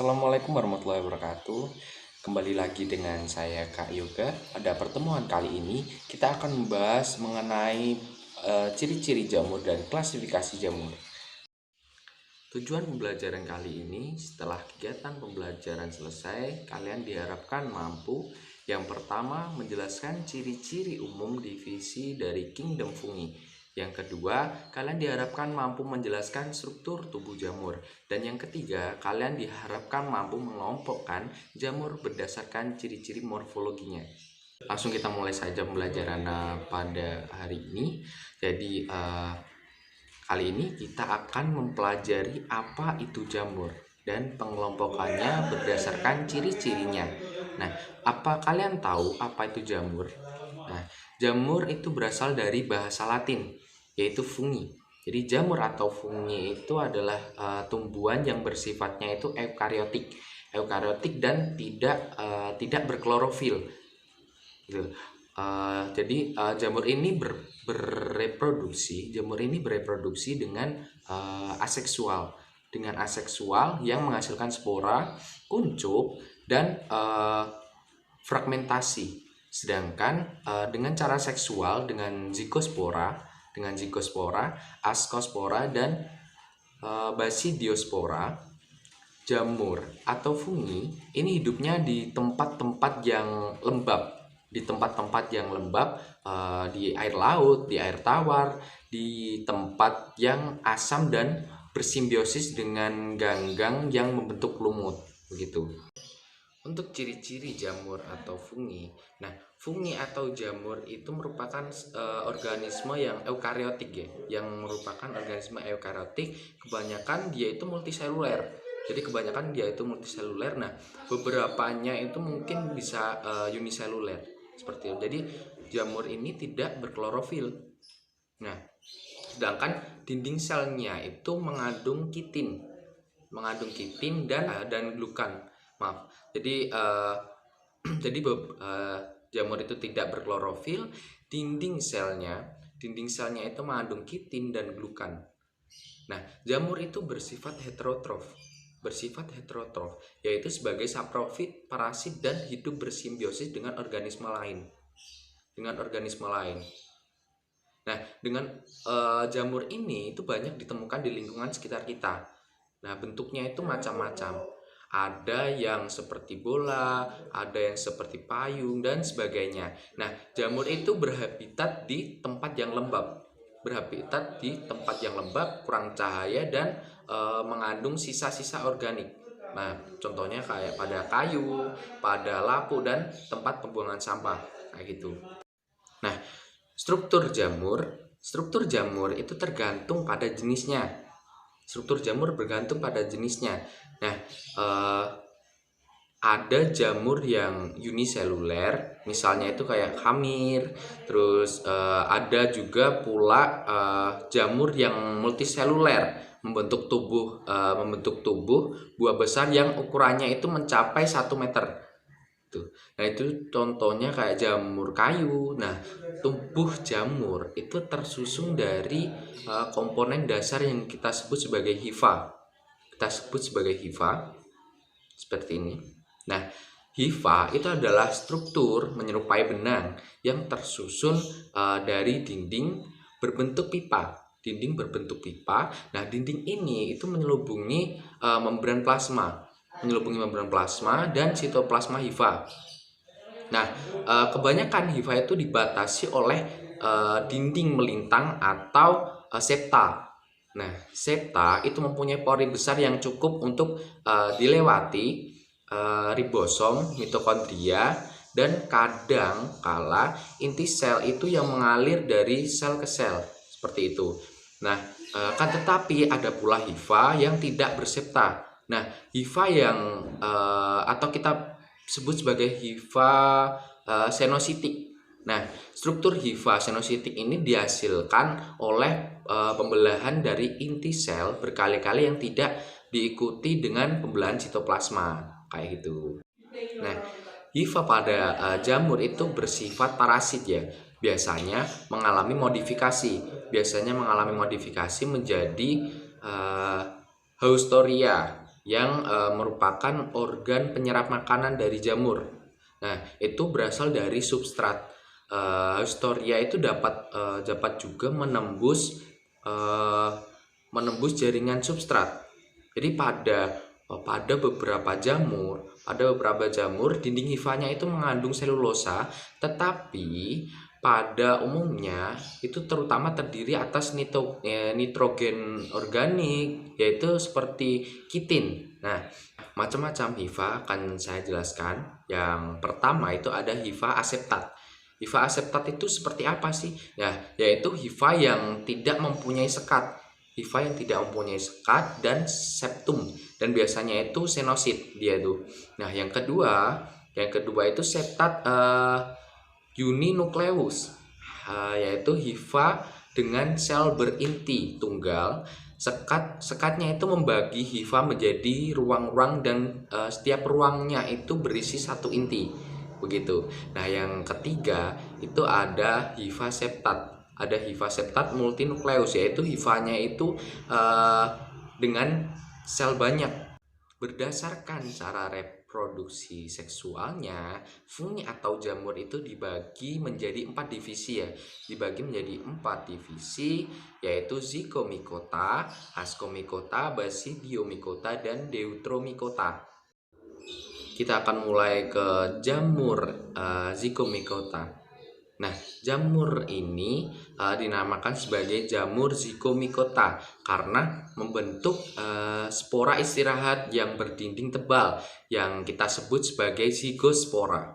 Assalamualaikum warahmatullahi wabarakatuh. Kembali lagi dengan saya Kak Yoga. Pada pertemuan kali ini kita akan membahas mengenai ciri-ciri jamur dan klasifikasi jamur. Tujuan pembelajaran kali ini, setelah kegiatan pembelajaran selesai, kalian diharapkan mampu yang pertama menjelaskan ciri-ciri umum divisi dari kingdom fungi. Yang kedua, kalian diharapkan mampu menjelaskan struktur tubuh jamur. Dan yang ketiga, kalian diharapkan mampu mengelompokkan jamur berdasarkan ciri-ciri morfologinya. Langsung kita mulai saja pembelajaran pada hari ini. Jadi, kali ini kita akan mempelajari apa itu jamur dan pengelompokannya berdasarkan ciri-cirinya. Nah, apa kalian tahu apa itu jamur? Nah, jamur itu berasal dari bahasa Latin, yaitu fungi. Jadi jamur atau fungi itu adalah tumbuhan yang bersifatnya itu eukariotik dan tidak berklorofil. Gitu. Jamur ini bereproduksi dengan aseksual yang menghasilkan spora, kuncup, dan fragmentasi. Sedangkan dengan cara seksual dengan zigospora, askospora, dan basidiospora, jamur atau fungi ini hidupnya di tempat-tempat yang lembab, di air laut, di air tawar, di tempat yang asam dan bersimbiosis dengan ganggang yang membentuk lumut, begitu. Untuk ciri-ciri jamur atau fungi, nah fungi atau jamur itu merupakan organisme yang eukariotik ya, kebanyakan dia itu multiseluler. Nah, beberapanya itu mungkin bisa uniseluler seperti itu. Jadi jamur ini tidak berklorofil. Nah, sedangkan dinding selnya itu mengandung kitin dan glukan. Jadi jamur itu tidak berklorofil, dinding selnya itu mengandung kitin dan glukan. Nah, jamur itu bersifat heterotrof, yaitu sebagai saprofit, parasit, dan hidup bersimbiosis dengan organisme lain. Nah, dengan jamur ini itu banyak ditemukan di lingkungan sekitar kita. Nah, bentuknya itu macam-macam. Ada yang seperti bola, ada yang seperti payung, dan sebagainya. Nah, jamur itu berhabitat di tempat yang lembab, kurang cahaya, dan mengandung sisa-sisa organik. Nah, contohnya kayak pada kayu, pada lampu, dan tempat pembuangan sampah, kayak gitu. Nah, struktur jamur itu tergantung pada jenisnya. Nah, ada jamur yang uniseluler, misalnya itu kayak hamir. Terus ada juga pula jamur yang multiseluler, membentuk tubuh buah besar yang ukurannya itu mencapai 1 meter. Nah, itu contohnya kayak jamur kayu. Nah, tubuh jamur itu tersusun dari komponen dasar yang kita sebut sebagai hifa. Seperti ini. Nah, hifa itu adalah struktur menyerupai benang yang tersusun dari dinding berbentuk pipa. Nah, dinding ini itu menyelubungi membran plasma dan sitoplasma hifa. Nah, kebanyakan hifa itu dibatasi oleh dinding melintang atau septa. Nah, septa itu mempunyai pori besar yang cukup untuk dilewati ribosom, mitokondria, dan kadang kala inti sel itu yang mengalir dari sel ke sel, seperti itu. Nah, kan tetapi ada pula hifa yang tidak bersepta. Nah, hifa yang atau kita sebut sebagai hifa senositik. Nah, struktur hifa senositik ini dihasilkan oleh pembelahan dari inti sel berkali-kali yang tidak diikuti dengan pembelahan sitoplasma, kayak gitu. Nah, hifa pada jamur itu bersifat parasit ya. Biasanya mengalami modifikasi menjadi Haustoria yang merupakan organ penyerap makanan dari jamur. Nah, itu berasal dari substrat. Heustoria itu dapat juga menembus jaringan substrat. Jadi pada beberapa jamur dinding hifanya itu mengandung selulosa, tetapi pada umumnya itu terutama terdiri atas nitrogen organik, yaitu seperti kitin. Nah, macam-macam hifa akan saya jelaskan. Yang pertama itu ada hifa aseptat. Hifa aseptat itu seperti apa sih? Ya, yaitu hifa yang tidak mempunyai sekat. Hifa yang tidak mempunyai sekat dan septum, dan biasanya itu senosit dia tuh. Nah, yang kedua itu septat uninukleus, yaitu hifa dengan sel berinti tunggal. Sekatnya itu membagi hifa menjadi ruang-ruang dan setiap ruangnya itu berisi satu inti. Begitu. Nah, yang ketiga itu ada hifa septat. Ada hifa septat multinukleus, yaitu hifanya itu dengan sel banyak. Berdasarkan cara reproduksi seksualnya, fungi atau jamur itu dibagi menjadi 4 divisi ya. Dibagi menjadi 4 divisi, yaitu Zygomicota, Ascomycota, Basidiomycota, dan Deuteromycota. Kita akan mulai ke jamur Zygomicota. Nah, jamur ini dinamakan sebagai jamur Zygomicota karena membentuk spora istirahat yang berdinding tebal yang kita sebut sebagai zygospora.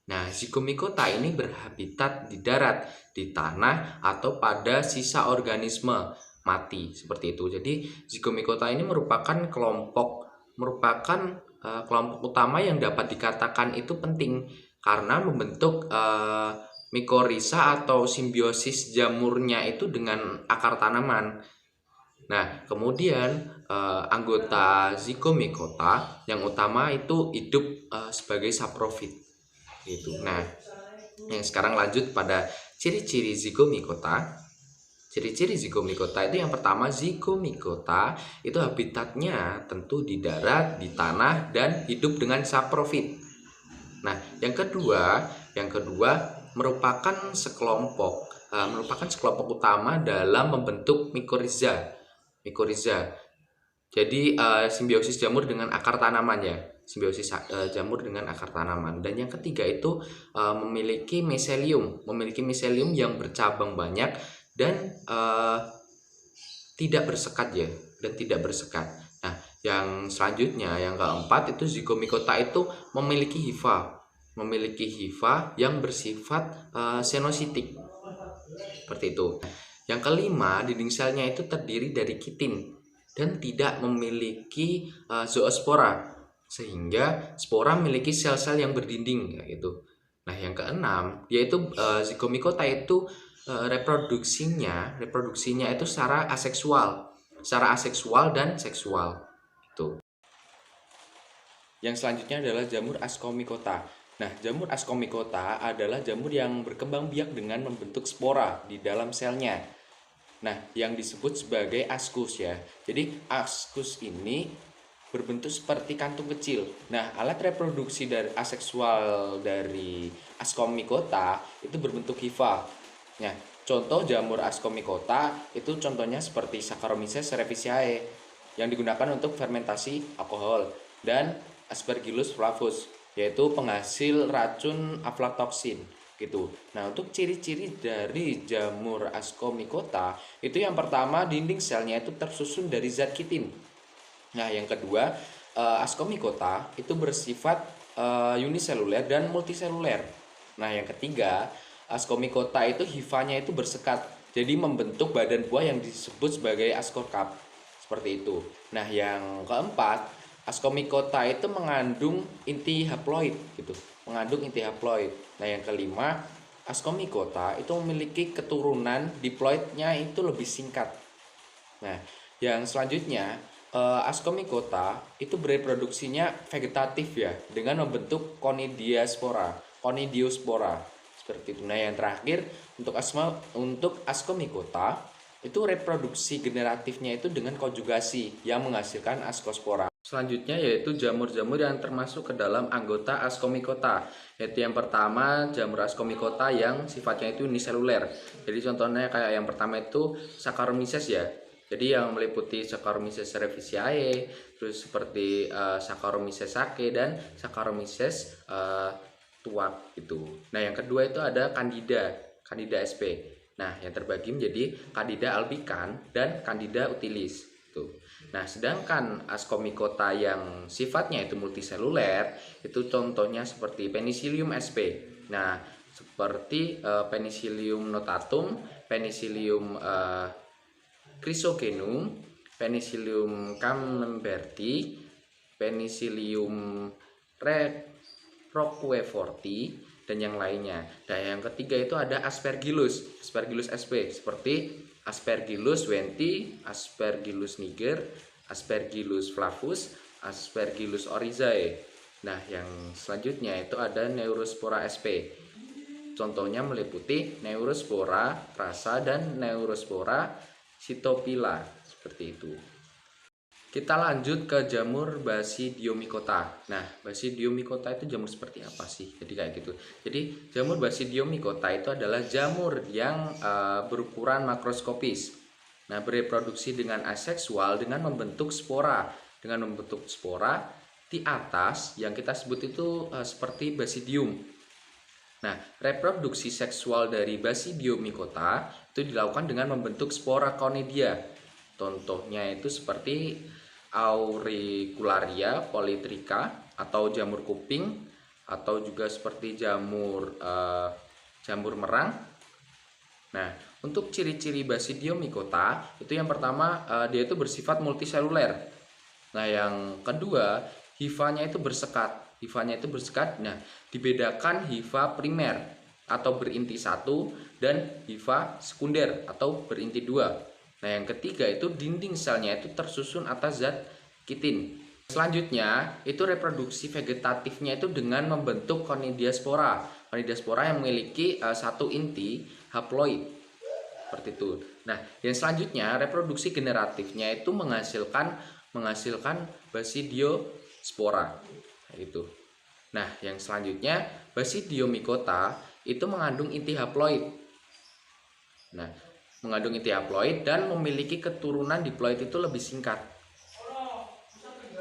Nah, Zygomicota ini berhabitat di darat, di tanah, atau pada sisa organisme mati seperti itu. Jadi, Zygomicota ini merupakan kelompok utama yang dapat dikatakan itu penting karena membentuk mikorisa atau simbiosis jamurnya itu dengan akar tanaman. Nah, kemudian anggota Zygomicota yang utama itu hidup sebagai saprofit gitu. Nah, yang sekarang lanjut pada ciri-ciri Zygomicota. Ciri-ciri Zygomicota itu yang pertama, Zygomicota itu habitatnya tentu di darat, di tanah, dan hidup dengan saprofit. Nah, yang kedua merupakan sekelompok utama dalam membentuk mikoriza. Jadi simbiosis jamur dengan akar tanaman ya. Jamur dengan akar tanaman. Dan yang ketiga itu memiliki miselium yang bercabang banyak dan tidak bersekat ya, Nah, yang selanjutnya yang keempat itu Zygomicota itu memiliki hifa yang bersifat senositik seperti itu. Yang kelima, dinding selnya itu terdiri dari kitin dan tidak memiliki zoospora, sehingga spora memiliki sel-sel yang berdinding gitu. Nah, yang keenam yaitu Zygomicota itu reproduksinya itu secara aseksual dan seksual itu. Yang selanjutnya adalah jamur Ascomycota. Nah, jamur Ascomycota adalah jamur yang berkembang biak dengan membentuk spora di dalam selnya. Nah, yang disebut sebagai ascus ya. Jadi, ascus ini berbentuk seperti kantung kecil. Nah, alat reproduksi dari aseksual dari Ascomycota itu berbentuk hifa. Nah, contoh jamur Ascomycota itu contohnya seperti Saccharomyces cerevisiae yang digunakan untuk fermentasi alkohol, dan Aspergillus flavus yaitu penghasil racun aflatoksin gitu. Nah, untuk ciri-ciri dari jamur Ascomycota itu yang pertama, dinding selnya itu tersusun dari zat kitin. Nah, yang kedua, Ascomycota itu bersifat uniseluler dan multiseluler. Nah, yang ketiga, Ascomycota itu hifanya itu bersekat, jadi membentuk badan buah yang disebut sebagai ascocarp seperti itu. Nah, yang keempat, Ascomycota itu mengandung inti haploid gitu, Nah, yang kelima, Ascomycota itu memiliki keturunan diploidnya itu lebih singkat. Nah, yang selanjutnya, Ascomycota itu bereproduksinya vegetatif ya, dengan membentuk conidiospora seperti itu. Nah, yang terakhir untuk Ascomycota itu reproduksi generatifnya itu dengan konjugasi yang menghasilkan ascospora. Selanjutnya yaitu jamur-jamur yang termasuk ke dalam anggota Ascomycota. Yaitu yang pertama jamur Ascomycota yang sifatnya itu uniseluler. Jadi contohnya kayak yang pertama itu Saccharomyces ya. Jadi yang meliputi Saccharomyces cerevisiae, terus seperti Saccharomyces sake dan Saccharomyces tuak itu. Nah, yang kedua itu ada Candida, Candida sp. Nah, yang terbagi menjadi Candida albicans dan Candida utilis. Tuh. Nah, sedangkan Ascomycota yang sifatnya itu multiseluler, itu contohnya seperti Penicillium sp. Nah, seperti Penicillium notatum, Penicillium chrysogenum, Penicillium camemberti, Penicillium roqueforti, dan yang lainnya. Dan yang ketiga itu ada Aspergillus, Aspergillus sp. Seperti Aspergillus wenti, Aspergillus niger, Aspergillus flavus, Aspergillus oryzae. Nah, yang selanjutnya itu ada Neurospora sp. Contohnya meliputi Neurospora rasa dan Neurospora cytopila, seperti itu. Kita lanjut ke jamur Basidiomycota. Nah, Basidiomycota itu jamur seperti apa sih? Jadi kayak gitu. Jadi jamur Basidiomycota itu adalah jamur yang berukuran makroskopis. Nah, bereproduksi dengan aseksual dengan membentuk spora. Dengan membentuk spora di atas yang kita sebut itu seperti Basidium. Nah, reproduksi seksual dari Basidiomycota itu dilakukan dengan membentuk spora conidia. Contohnya itu seperti Auricularia polytricha atau jamur kuping, atau juga seperti jamur merang. Nah, untuk ciri-ciri Basidiomycota itu yang pertama dia itu bersifat multiseluler. Nah, yang kedua hifanya itu bersekat. Hifanya itu bersekat. Nah, dibedakan hifa primer atau berinti 1 dan hifa sekunder atau berinti 2. Nah, yang ketiga itu dinding selnya itu tersusun atas zat kitin. Selanjutnya, itu reproduksi vegetatifnya itu dengan membentuk conidiaspora. Conidiaspora yang memiliki satu inti haploid. Seperti itu. Nah, yang selanjutnya reproduksi generatifnya itu menghasilkan Basidiospora. Itu. Nah, yang selanjutnya Basidiomycota itu mengandung inti haploid. Nah, mengandung inti haploid dan memiliki keturunan diploid itu lebih singkat.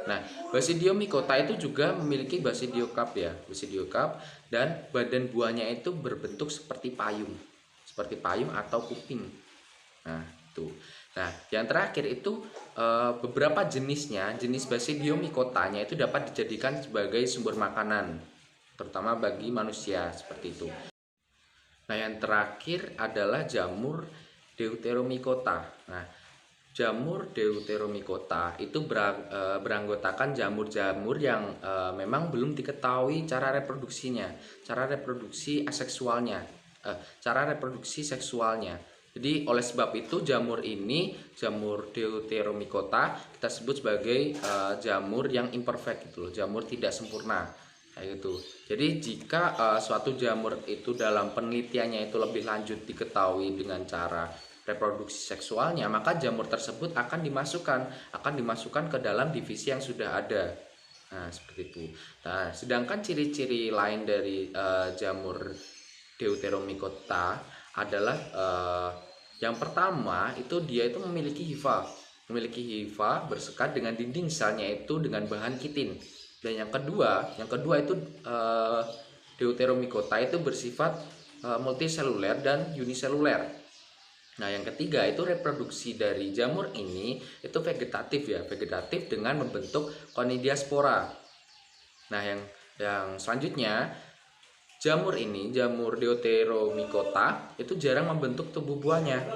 Nah, Basidiomycota itu juga memiliki basidiokarp ya, basidiokarp, dan badan buahnya itu berbentuk seperti payung atau kuping. Nah, itu. Nah, yang terakhir itu beberapa jenisnya, jenis Basidiomycotanya itu dapat dijadikan sebagai sumber makanan, terutama bagi manusia, seperti itu. Nah, yang terakhir adalah jamur Deuteromycota. Nah, jamur Deuteromycota itu beranggotakan jamur-jamur yang memang belum diketahui cara reproduksinya, cara reproduksi aseksualnya, cara reproduksi seksualnya. Jadi oleh sebab itu jamur ini, jamur Deuteromycota, kita sebut sebagai jamur yang imperfect gitu loh, jamur tidak sempurna. Gitu. Jadi jika suatu jamur itu dalam penelitiannya itu lebih lanjut diketahui dengan cara reproduksi seksualnya, maka jamur tersebut akan dimasukkan ke dalam divisi yang sudah ada. Nah, seperti itu. Nah, sedangkan ciri-ciri lain dari jamur Deuteromycota adalah yang pertama itu dia itu memiliki hifa bersekat dengan dinding selnya itu dengan bahan kitin. Dan yang kedua itu Deuteromycota itu bersifat multiseluler dan uniseluler. Nah, yang ketiga itu reproduksi dari jamur ini itu vegetatif ya, vegetatif dengan membentuk conidiaspora. Nah, yang selanjutnya jamur ini, jamur Deuteromycota itu jarang membentuk tubuh buahnya.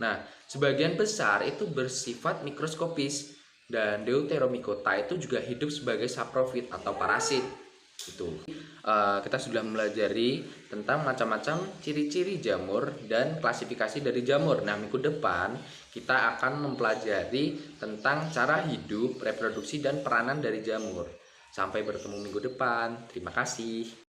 Nah, sebagian besar itu bersifat mikroskopis. Dan Deuteromycota itu juga hidup sebagai saprofit atau parasit. Itu kita sudah mempelajari tentang macam-macam ciri-ciri jamur dan klasifikasi dari jamur. Nah, minggu depan kita akan mempelajari tentang cara hidup, reproduksi, dan peranan dari jamur. Sampai bertemu minggu depan. Terima kasih.